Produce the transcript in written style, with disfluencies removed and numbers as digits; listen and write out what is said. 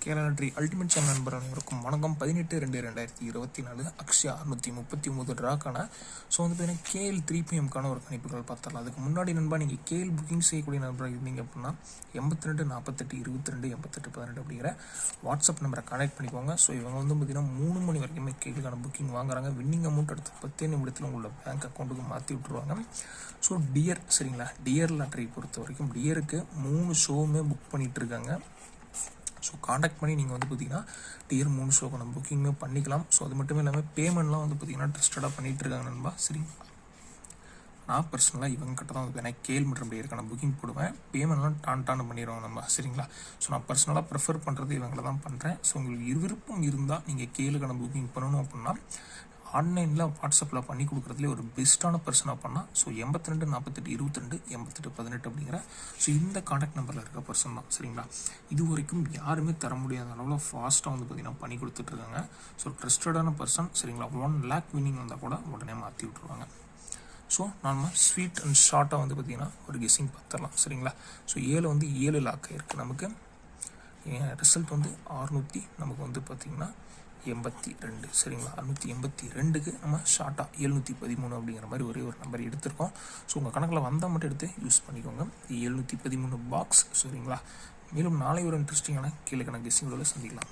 கேரளாட்ரி ultimate channel நண்பர் அனைவருக்கும் வணக்கம். 18/2/2024 அக்ஷயா 639 ட்ராக்கான ஸோ வந்து பார்த்தீங்கன்னா கேஎல் 3PM ஒரு கணிப்புகள் பார்த்துடலாம். அதுக்கு முன்னாடி நண்பா நீங்கள் கேஎல் புக்கிங் செய்யக்கூடிய நண்பராக இருந்தீங்க அப்படின்னா 82 48 22 88 18 அப்படிங்கிற வாட்ஸ்அப் நம்பரை கனெக்ட் பண்ணிக்கோங்க. ஸோ இவங்க வந்து பார்த்தீங்கன்னா 3 மணி வரைக்குமே கேளுக்கான புக்கிங் வாங்குறாங்க. வின்னிங் அமௌண்ட் அடுத்து 10 நிமிடத்தில் உங்களோட பேங்க் அக்கௌண்ட்டுக்கு மாற்றி விட்டுருவாங்க. ஸோ டியர் சரிங்களா, டியர் லாட்ரி பொறுத்த வரைக்கும் டியருக்கு 3 ஷோவுமே புக் பண்ணிகிட்டு இருக்காங்க. ஸோ காண்டாக்ட் பண்ணி நீங்கள் வந்து பார்த்தீங்கன்னா டியர் 3 ஷோக்கு நம்ம புக்கிங்குமே பண்ணிக்கலாம். ஸோ அது மட்டும் இல்லாமல் பேமெண்ட்லாம் வந்து பார்த்தீங்கன்னா ட்ரஸ்டடாக பண்ணிகிட்டு இருக்காங்க நண்பா. சரிங்களா, நான் பர்சனலாக இவங்க கிட்ட தான் வந்து எனக்கு கேள் மற்றும் டியருக்கான புக்கிங் போடுவேன். பேமெண்ட்லாம் டான் பண்ணிடுவாங்க நம்ம. சரிங்களா, ஸோ நான் பர்சனலாக ப்ரிஃபர் பண்ணுறது இவங்களை தான் பண்ணுறேன். ஸோ உங்களுக்கு விருப்பம் இருந்தால் நீங்கள் கேளுக்கான புக்கிங் பண்ணணும் அப்படின்னா ஆன்லைனில் வாட்ஸ்அப்பில் பண்ணி கொடுக்குறதுலே ஒரு பெஸ்ட்டான பர்சனாக பண்ணால் ஸோ 82 48 22 88 18 அப்படிங்கிற ஸோ இந்த காண்டாக்ட் நம்பரில் இருக்க பர்சன் தான். சரிங்களா, இது வரைக்கும் யாருமே தர முடியாத அளவில் ஃபாஸ்ட்டாக வந்து பார்த்திங்கன்னா பண்ணி கொடுத்துட்ருக்காங்க. ஸோ ட்ரஸ்டடான பர்சன். சரிங்களா, 1 lakh வின்னிங் வந்தால் கூட உடனே மாற்றி விட்ருவாங்க. ஸோ நம்ம ஸ்வீட் அண்ட் ஷார்ட்டாக வந்து பார்த்திங்கன்னா ஒரு கெஸ்ஸிங் பார்த்துடலாம். சரிங்களா, ஸோ 7 வந்து 7 லாக் இருக்குது நமக்கு. ரிசல்ட் வந்து 600 நமக்கு வந்து பார்த்திங்கன்னா 82. சரிங்களா, 682க்கு நம்ம ஷார்ட்டாக 713 அப்படிங்கிற மாதிரி ஒரே ஒரு நம்பர் எடுத்திருக்கோம். ஸோ உங்கள் கணக்கில் வந்தால் மட்டும் எடுத்து யூஸ் பண்ணிக்கோங்க. 713 பாக்ஸ். சரிங்களா, மேலும் நாளை ஒரு இன்ட்ரெஸ்டிங்கான கீழே கணக்கு கெஸ்ஸிங்களோட சந்திக்கலாம்.